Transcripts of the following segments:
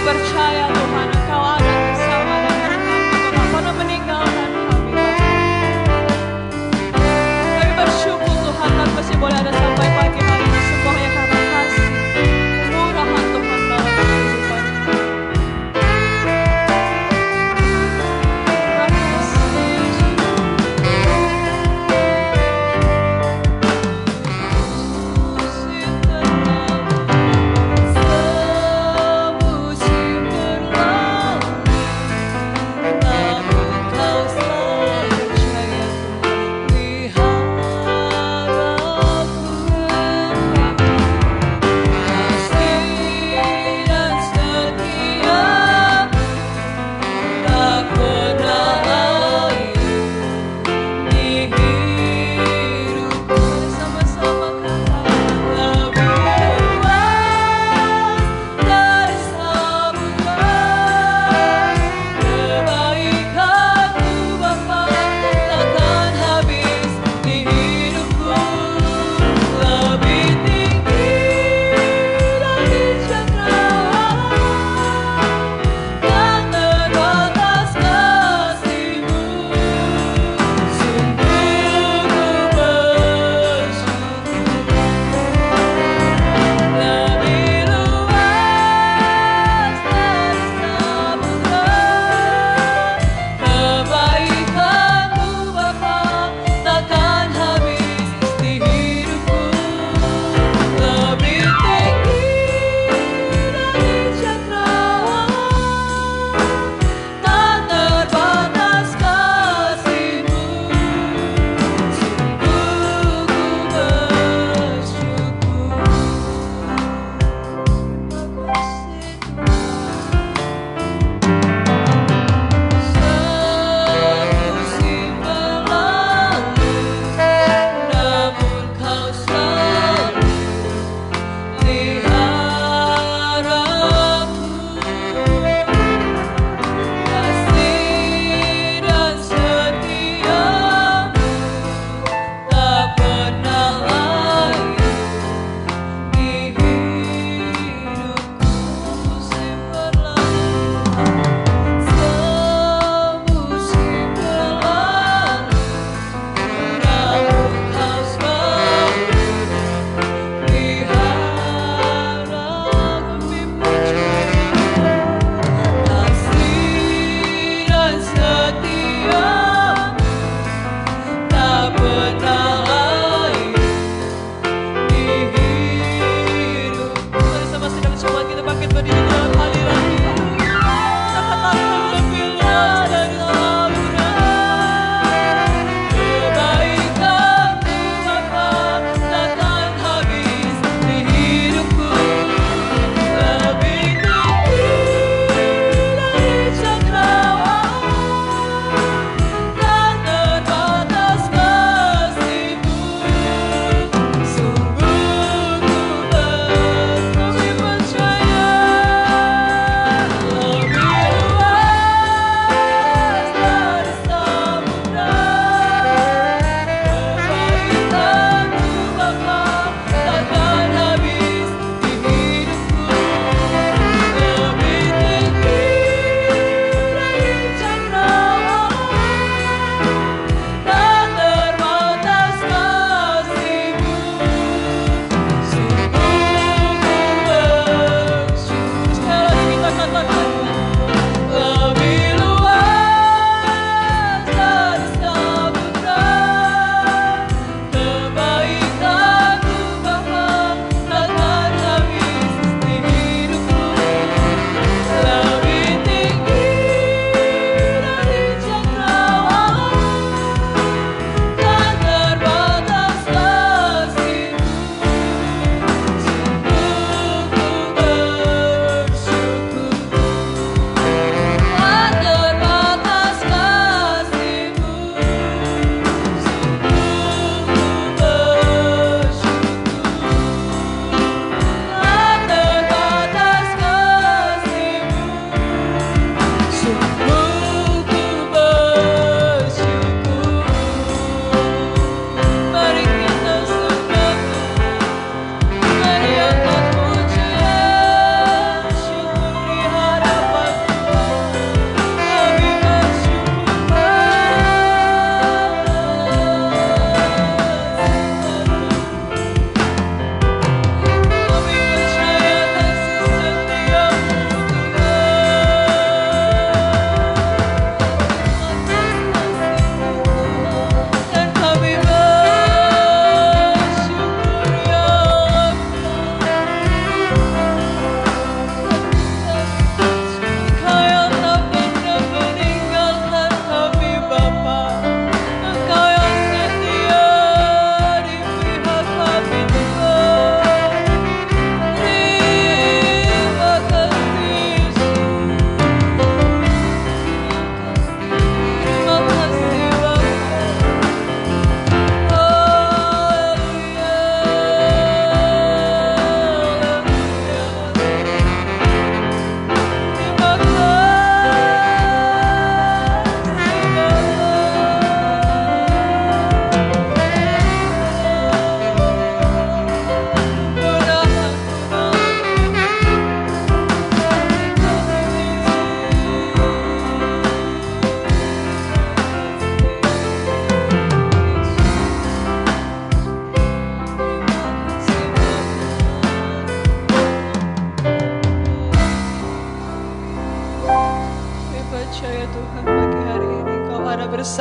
percaya Tuhan Engkau ada bersama dengan kami. Engkau tak pernah meninggalkan kami Bapa. Kami bersyukur Tuhan kami masih boleh ada sampai pagi hari ini semuanya karena kasih kemurahan Tuhan dalam kehidupan kami. Terima kasih Yesus. Yesus yang terlalu, semusim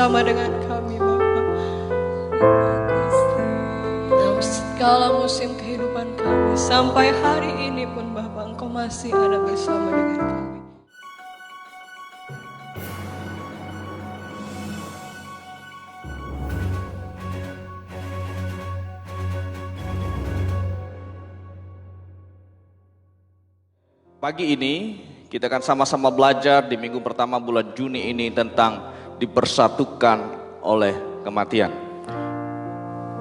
bersama dengan kami Bapa. Dalam segala musim kehidupan kami, sampai hari ini pun Bapa, Engkau masih ada bersama dengan kami. Pagi ini kita akan sama-sama belajar di minggu pertama bulan Juni ini tentang dipersatukan oleh kematian.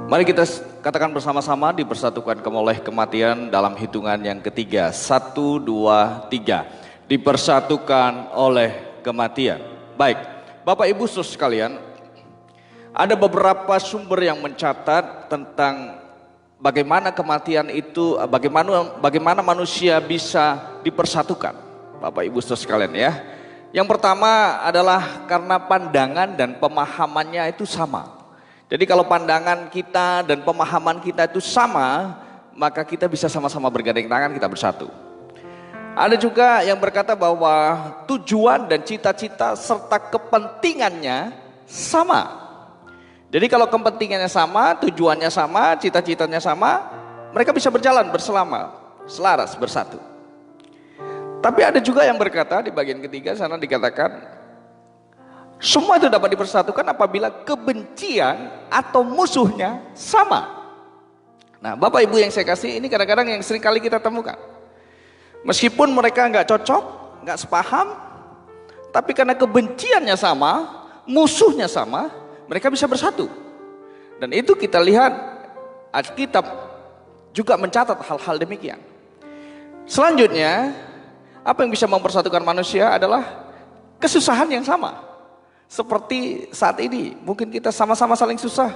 Mari kita katakan bersama-sama, dipersatukan oleh kematian dalam hitungan yang ketiga. 1, 2, 3. Dipersatukan oleh kematian. Baik, Bapak Ibu Saudara sekalian, ada beberapa sumber yang mencatat tentang bagaimana kematian itu, bagaimana manusia bisa dipersatukan, Bapak Ibu Saudara sekalian ya. Yang pertama adalah karena pandangan dan pemahamannya itu sama. Jadi kalau pandangan kita dan pemahaman kita itu sama, maka kita bisa sama-sama bergandeng tangan, kita bersatu. Ada juga yang berkata bahwa tujuan dan cita-cita serta kepentingannya sama. Jadi kalau kepentingannya sama, tujuannya sama, cita-citanya sama, mereka bisa berjalan bersama, selaras, bersatu. Tapi ada juga yang berkata di bagian ketiga sana dikatakan, semua itu dapat dipersatukan apabila kebencian atau musuhnya sama. Nah, Bapak Ibu yang saya kasih, ini kadang-kadang yang sering kali kita temukan. Meskipun mereka nggak cocok, nggak sepaham, tapi karena kebenciannya sama, musuhnya sama, mereka bisa bersatu. Dan itu kita lihat Alkitab juga mencatat hal-hal demikian. Selanjutnya, apa yang bisa mempersatukan manusia adalah kesusahan yang sama. Seperti saat ini, mungkin kita sama-sama saling susah,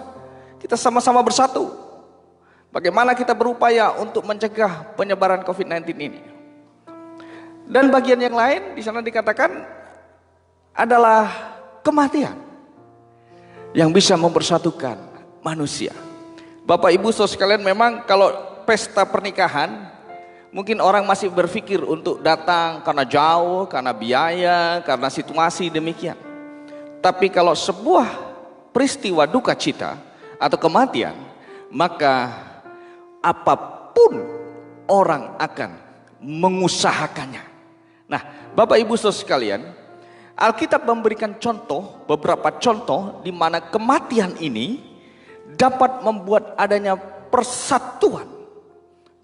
kita sama-sama bersatu. Bagaimana kita berupaya untuk mencegah penyebaran COVID-19 ini. Dan bagian yang lain di sana dikatakan adalah kematian yang bisa mempersatukan manusia. Bapak Ibu Saudara sekalian, memang kalau pesta pernikahan mungkin orang masih berpikir untuk datang karena jauh, karena biaya, karena situasi demikian. Tapi kalau sebuah peristiwa duka cita atau kematian, maka apapun orang akan mengusahakannya. Nah, Bapak Ibu Saudara sekalian, Alkitab memberikan contoh, beberapa contoh di mana kematian ini dapat membuat adanya persatuan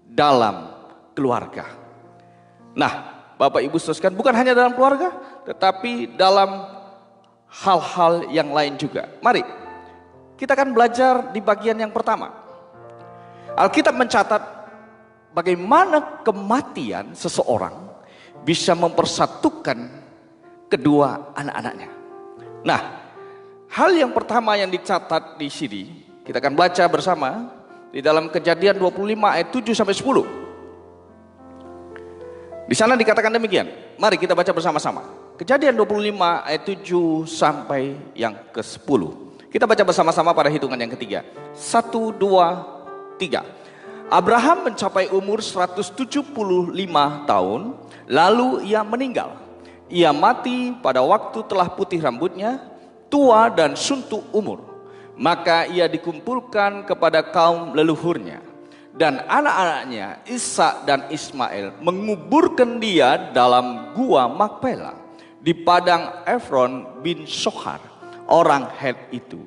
dalam keluarga. Nah, Bapak Ibu Saudara sekalian, bukan hanya dalam keluarga, tetapi dalam hal-hal yang lain juga. Mari, kita akan belajar di bagian yang pertama. Alkitab mencatat bagaimana kematian seseorang bisa mempersatukan kedua anak-anaknya. Nah, hal yang pertama yang dicatat di sini, kita akan baca bersama di dalam Kejadian 25 ayat 7 sampai 10. Di sana dikatakan demikian. Mari kita baca bersama-sama. Kejadian 25 ayat 7 sampai yang ke-10. Kita baca bersama-sama pada hitungan yang ketiga. 1, 2, 3. Abraham mencapai umur 175 tahun, lalu ia meninggal. Ia mati pada waktu telah putih rambutnya, tua dan suntuk umur. Maka ia dikumpulkan kepada kaum leluhurnya. Dan anak-anaknya Ishak dan Ismail menguburkan dia dalam gua Makpela di padang Efron bin Sohar, orang Het itu.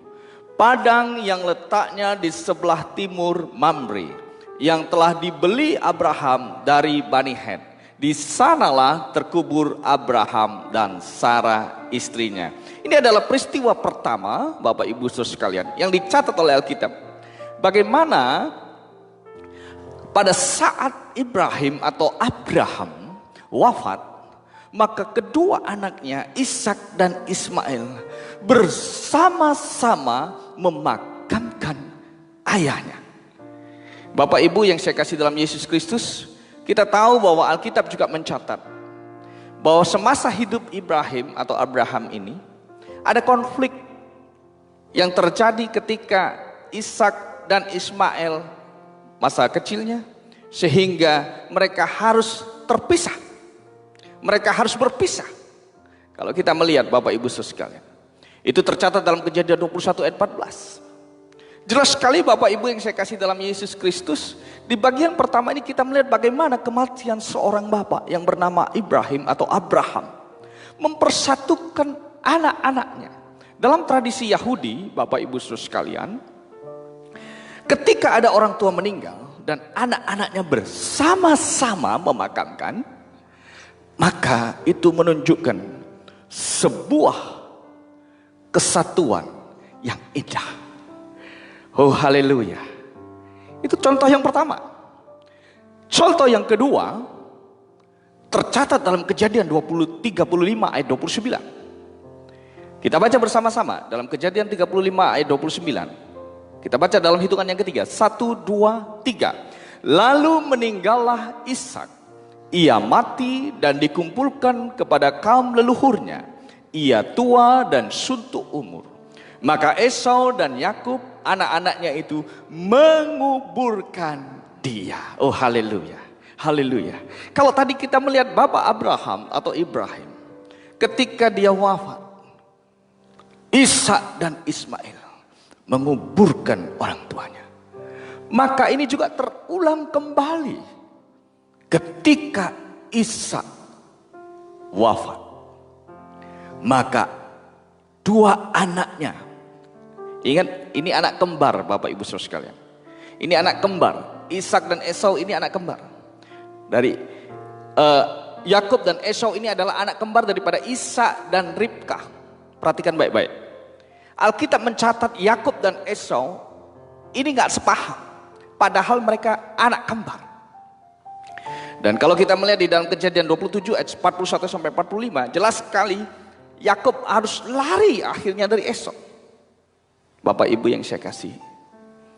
Padang yang letaknya di sebelah timur Mamre, yang telah dibeli Abraham dari Bani Het. Di sanalah terkubur Abraham dan Sarah istrinya. Ini adalah peristiwa pertama, Bapak Ibu Saudara sekalian, yang dicatat oleh Alkitab. Bagaimana pada saat Ibrahim atau Abraham wafat, maka kedua anaknya Ishak dan Ismail bersama-sama memakamkan ayahnya. Bapak Ibu yang saya kasih dalam Yesus Kristus, kita tahu bahwa Alkitab juga mencatat bahwa semasa hidup Ibrahim atau Abraham ini ada konflik yang terjadi ketika Ishak dan Ismail masa kecilnya, sehingga mereka harus terpisah. Mereka harus berpisah. Kalau kita melihat Bapak Ibu Saudara sekalian, Itu tercatat dalam Kejadian 21 ayat 14. Jelas sekali Bapak Ibu yang saya kasih dalam Yesus Kristus. Di bagian pertama ini kita melihat bagaimana kematian seorang bapak yang bernama Ibrahim atau Abraham mempersatukan anak-anaknya. Dalam tradisi Yahudi, Bapak Ibu Saudara sekalian, ketika ada orang tua meninggal dan anak-anaknya bersama-sama memakamkan, maka itu menunjukkan sebuah kesatuan yang indah. Oh haleluya. Itu contoh yang pertama. Contoh yang kedua tercatat dalam Kejadian 35 ayat 29. Kita baca bersama-sama dalam Kejadian 35 ayat 29. Kita baca dalam hitungan yang ketiga. 1, 2, 3. Lalu meninggallah Ishak. Ia mati dan dikumpulkan kepada kaum leluhurnya. Ia tua dan suntuk umur. Maka Esau dan Yakub anak-anaknya itu menguburkan dia. Oh haleluya. Haleluya. Kalau tadi kita melihat Bapak Abraham atau Ibrahim, ketika dia wafat, Ishak dan Ismail menguburkan orang tuanya. Maka ini juga terulang kembali ketika Ishak wafat. Maka dua anaknya, ingat ini anak kembar Bapak Ibu Saudara sekalian. Ini anak kembar. Ishak dan Esau ini anak kembar. Dari Yakub dan Esau ini adalah anak kembar daripada Ishak dan Ribkah. Perhatikan baik-baik. Alkitab mencatat Yakub dan Esau ini nggak sepaham. Padahal mereka anak kembar. Dan kalau kita melihat di dalam Kejadian 27 ayat 41 sampai 45, jelas sekali Yakub harus lari akhirnya dari Esau. Bapak Ibu yang saya kasih.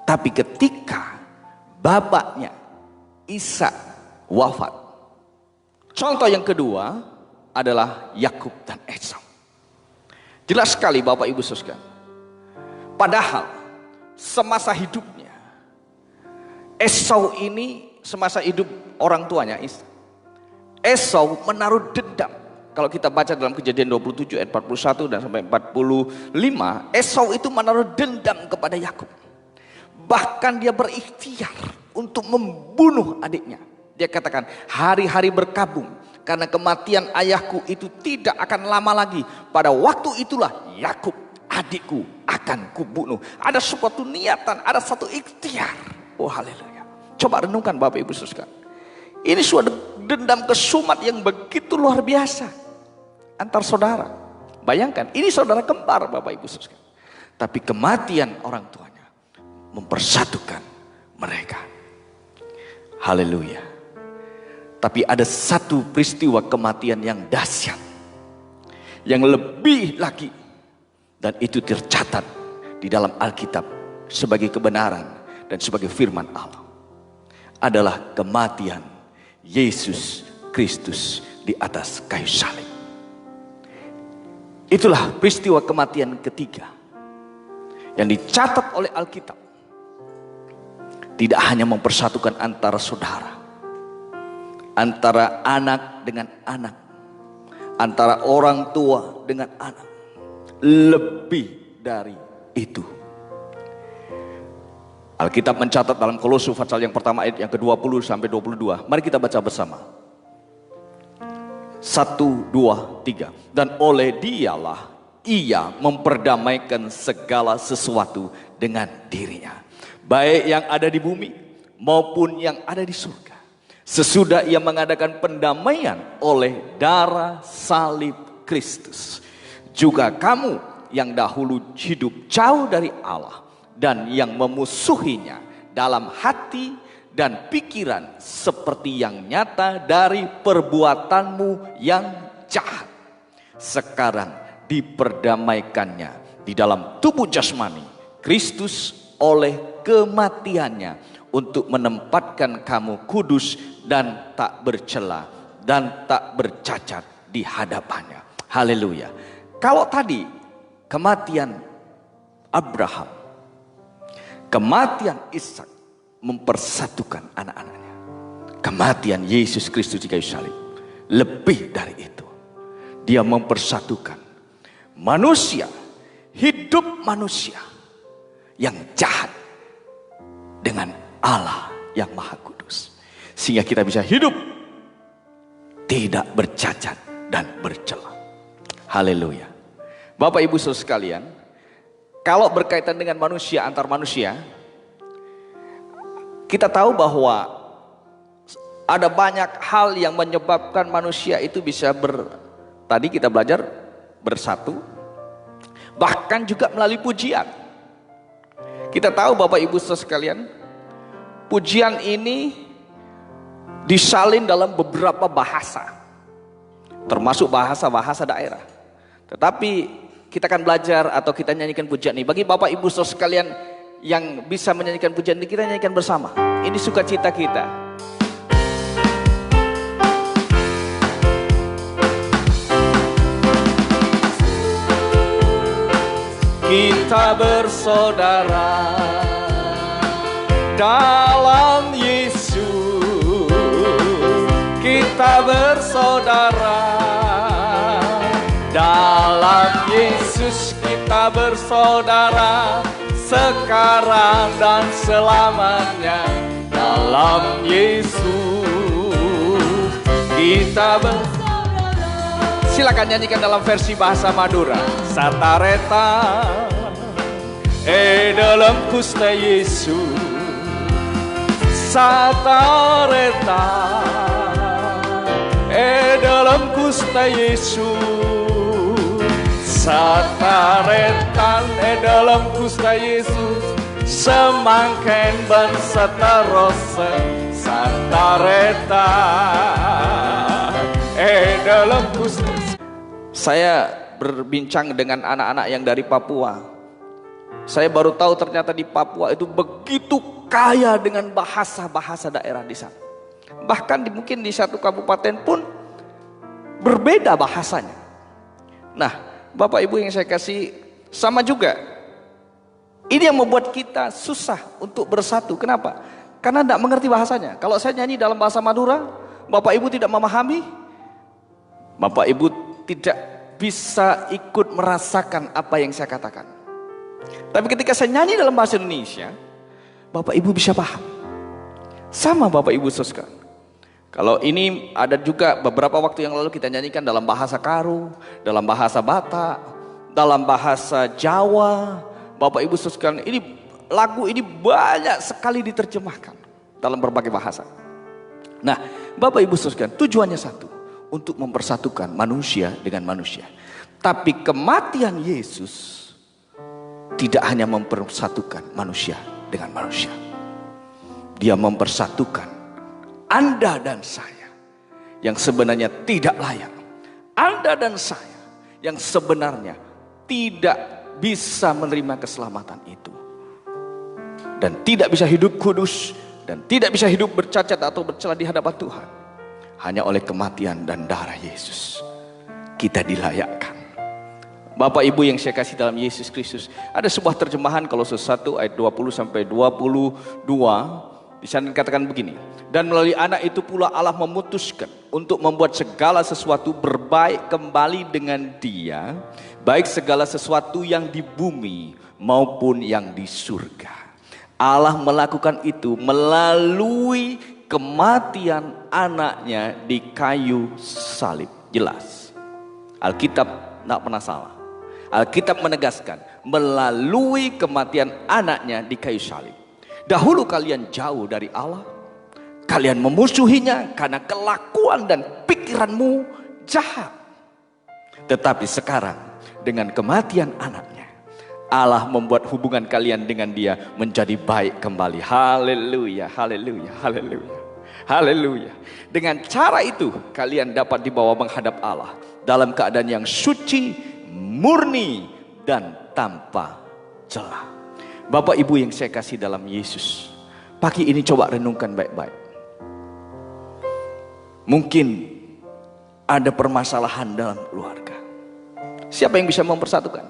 Tapi ketika bapaknya Ishak wafat, contoh yang kedua adalah Yakub dan Esau. Jelas sekali Bapak Ibu Saudara. Padahal semasa hidupnya Esau ini, semasa hidup orang tuanya Ishak, Esau menaruh dendam. Kalau kita baca dalam Kejadian 27 ayat 41 dan sampai 45, Esau itu menaruh dendam kepada Yakub. Bahkan dia berikhtiar untuk membunuh adiknya. Dia katakan, hari-hari berkabung karena kematian ayahku itu tidak akan lama lagi. Pada waktu itulah Yakub adikku akan kubunuh. Ada suatu niatan, ada satu ikhtiar. Oh haleluya. Coba renungkan Bapak Ibu Saudara. Ini suatu dendam kesumat yang begitu luar biasa antar saudara. Bayangkan, ini saudara kembar Bapak Ibu Saudara. Tapi kematian orang tuanya mempersatukan mereka. Haleluya. Tapi ada satu peristiwa kematian yang dahsyat, yang lebih lagi, dan itu tercatat di dalam Alkitab sebagai kebenaran dan sebagai firman Allah. Adalah kematian Yesus Kristus di atas kayu salib. Itulah peristiwa kematian ketiga yang dicatat oleh Alkitab. Tidak hanya mempersatukan antara saudara, antara anak dengan anak, antara orang tua dengan anak, lebih dari itu. Alkitab mencatat dalam Kolose pasal yang pertama ayat yang ke-20 sampai 22. Mari kita baca bersama. 1, 2, 3. Dan oleh dialah ia memperdamaikan segala sesuatu dengan dirinya, baik yang ada di bumi maupun yang ada di surga. Sesudah ia mengadakan pendamaian oleh darah salib Kristus. Juga kamu yang dahulu hidup jauh dari Allah dan yang memusuhinya dalam hati dan pikiran seperti yang nyata dari perbuatanmu yang jahat, sekarang diperdamaikannya di dalam tubuh jasmani Kristus oleh kematiannya untuk menempatkan kamu kudus dan tak bercela dan tak bercacat di hadapannya. Haleluya. Kalau tadi kematian Abraham, kematian Ishak mempersatukan anak-anaknya, kematian Yesus Kristus di kayu salib lebih dari itu. Dia mempersatukan manusia hidup manusia yang jahat dengan Allah yang Maha Kudus. Sehingga kita bisa hidup tidak bercacat dan bercela. Haleluya. Bapak Ibu Saudara sekalian, kalau berkaitan dengan manusia, antar manusia, kita tahu bahwa ada banyak hal yang menyebabkan manusia itu bisa tadi kita belajar bersatu, bahkan juga melalui pujian. Kita tahu Bapak Ibu Saudara sekalian, pujian ini disalin dalam beberapa bahasa, termasuk bahasa-bahasa daerah. Tetapi kita akan belajar atau kita nyanyikan pujian ini. Bagi Bapak Ibu Saudara sekalian yang bisa menyanyikan pujian ini, kita nyanyikan bersama. Ini sukacita kita. Kita bersaudara dalam Yesus. Kita bersaudara dalam Yesus. Kita bersaudara sekarang dan selamanya dalam Yesus. Kita bersaudara. Silakan nyanyikan dalam versi bahasa Madura. Satareta dalam kusta Yesus. Satareta dalam kusta Yesus. Sataretan dalam kusta Yesus. Semangken ban satarose satareta dalam kusta. Saya berbincang dengan anak-anak yang dari Papua. Saya baru tahu ternyata di Papua itu begitu kaya dengan bahasa-bahasa daerah di sana. Bahkan mungkin di satu kabupaten pun berbeda bahasanya. Nah, Bapak Ibu yang saya kasih, sama juga. Ini yang membuat kita susah untuk bersatu. Kenapa? Karena tidak mengerti bahasanya. Kalau saya nyanyi dalam bahasa Madura, Bapak Ibu tidak memahami, Bapak Ibu tidak bisa ikut merasakan apa yang saya katakan. Tapi ketika saya nyanyi dalam bahasa Indonesia, Bapak Ibu bisa paham. Sama Bapak Ibu Saudara. Kalau ini ada juga beberapa waktu yang lalu kita nyanyikan dalam bahasa Karo, dalam bahasa Batak, dalam bahasa Jawa. Bapak Ibu Saudara, ini lagu ini banyak sekali diterjemahkan dalam berbagai bahasa. Nah, Bapak Ibu Saudara, tujuannya satu, untuk mempersatukan manusia dengan manusia. Tapi kematian Yesus tidak hanya mempersatukan manusia dengan manusia. Dia mempersatukan Anda dan saya yang sebenarnya tidak layak. Anda dan saya yang sebenarnya tidak bisa menerima keselamatan itu. Dan tidak bisa hidup kudus. Dan tidak bisa hidup bercacat atau bercela di hadapan Tuhan. Hanya oleh kematian dan darah Yesus kita dilayakkan. Bapak Ibu yang saya kasih dalam Yesus Kristus, ada sebuah terjemahan Kolose 1 ayat 20 sampai 22. Di sana dikatakan begini, dan melalui anak itu pula Allah memutuskan untuk membuat segala sesuatu berbaik kembali dengan Dia, baik segala sesuatu yang di bumi maupun yang di surga. Allah melakukan itu melalui kematian anaknya di kayu salib. Jelas, Alkitab tidak pernah salah. Alkitab menegaskan melalui kematian anaknya di kayu salib. Dahulu kalian jauh dari Allah, kalian memusuhinya karena kelakuan dan pikiranmu jahat. Tetapi sekarang dengan kematian anaknya, Allah membuat hubungan kalian dengan Dia menjadi baik kembali. Haleluya, haleluya, haleluya, haleluya. Dengan cara itu kalian dapat dibawa menghadap Allah dalam keadaan yang suci, murni, dan tanpa celah. Bapak Ibu yang saya kasih dalam Yesus, pagi ini coba renungkan baik-baik. Mungkin ada permasalahan dalam keluarga. Siapa yang bisa mempersatukan?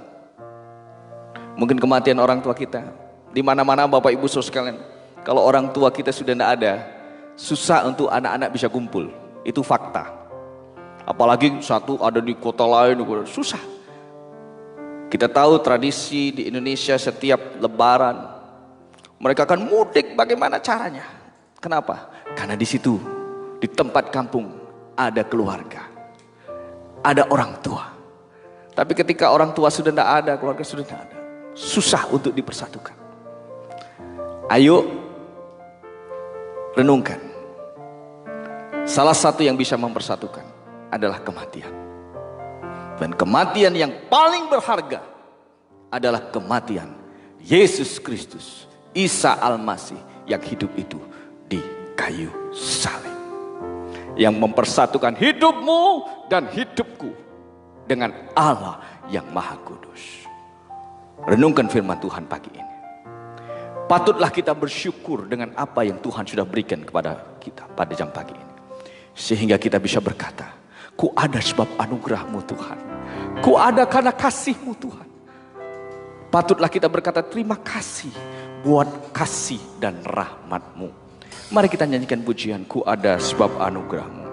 Mungkin kematian orang tua kita. Di mana-mana Bapak Ibu saudara sekalian, kalau orang tua kita sudah tidak ada, susah untuk anak-anak bisa kumpul. Itu fakta. Apalagi satu ada di kota lain, susah. Kita tahu tradisi di Indonesia setiap lebaran mereka akan mudik. Bagaimana caranya? Kenapa? Karena di situ, di tempat kampung ada keluarga, ada orang tua. Tapi ketika orang tua sudah tidak ada, keluarga sudah tidak ada, susah untuk dipersatukan. Ayo renungkan. Salah satu yang bisa mempersatukan adalah kematian. Dan kematian yang paling berharga adalah kematian Yesus Kristus, Isa Al-Masih yang hidup itu di kayu salib. Yang mempersatukan hidupmu dan hidupku dengan Allah yang Maha Kudus. Renungkan firman Tuhan pagi ini. Patutlah kita bersyukur dengan apa yang Tuhan sudah berikan kepada kita pada jam pagi ini. Sehingga kita bisa berkata, ku ada sebab anugerah-Mu Tuhan. Ku ada karena kasih-Mu Tuhan. Patutlah kita berkata terima kasih buat kasih dan rahmat-Mu. Mari kita nyanyikan pujian, ku ada sebab anugerah-Mu.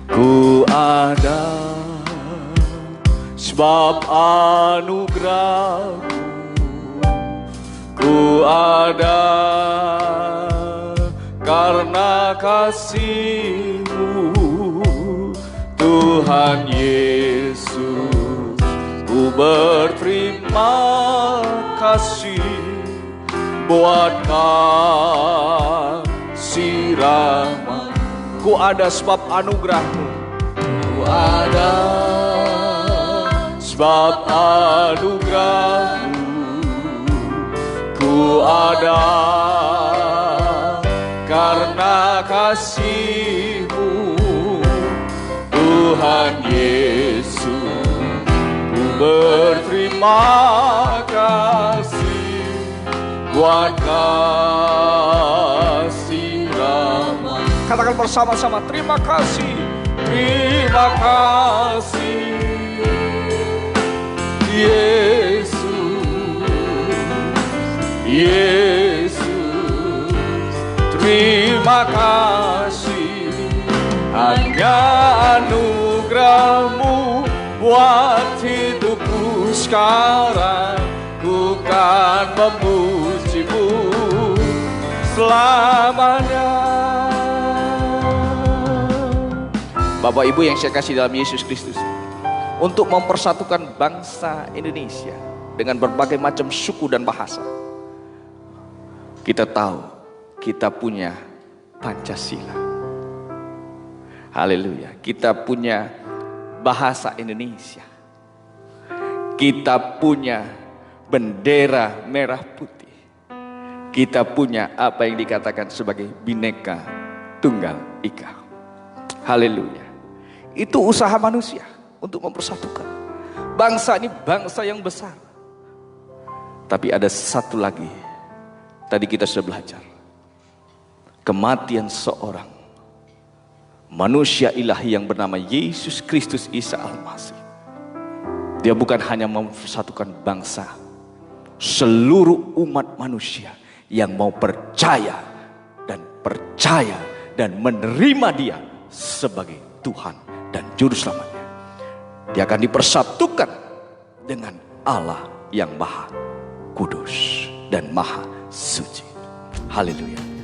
Ku ada sebab anugerah-Mu. Ku ada karena kasih-Mu Tuhan Yesus. Ku berterima kasih buat kasih rahmat. Ku ada sebab anugerah-Mu. Ku ada sebab anugerah-Mu. Ku ada karena kasih-Mu Tuhan Yesus. Ku berterima kasih buat kasih rahmat. Katakan bersama-sama, terima kasih. Terima kasih Yesus. Yesus, terima kasih. Hanya anugerah-Mu buat hidupku sekarang. Ku kan memuji-Mu selamanya. Bapak Ibu yang saya kasih dalam Yesus Kristus, untuk mempersatukan bangsa Indonesia dengan berbagai macam suku dan bahasa, kita tahu kita punya Pancasila. Haleluya. Kita punya bahasa Indonesia. Kita punya bendera merah putih. Kita punya apa yang dikatakan sebagai Bhinneka Tunggal Ika. Haleluya. Itu usaha manusia untuk mempersatukan. Bangsa ini bangsa yang besar. Tapi ada satu lagi. Tadi kita sudah belajar. Kematian seorang manusia ilahi yang bernama Yesus Kristus Isa Al-Masih. Dia bukan hanya mempersatukan bangsa, seluruh umat manusia yang mau percaya dan menerima Dia sebagai Tuhan dan Juru Selamatnya. Dia akan dipersatukan dengan Allah yang Maha Kudus dan Maha Suci. Haleluya.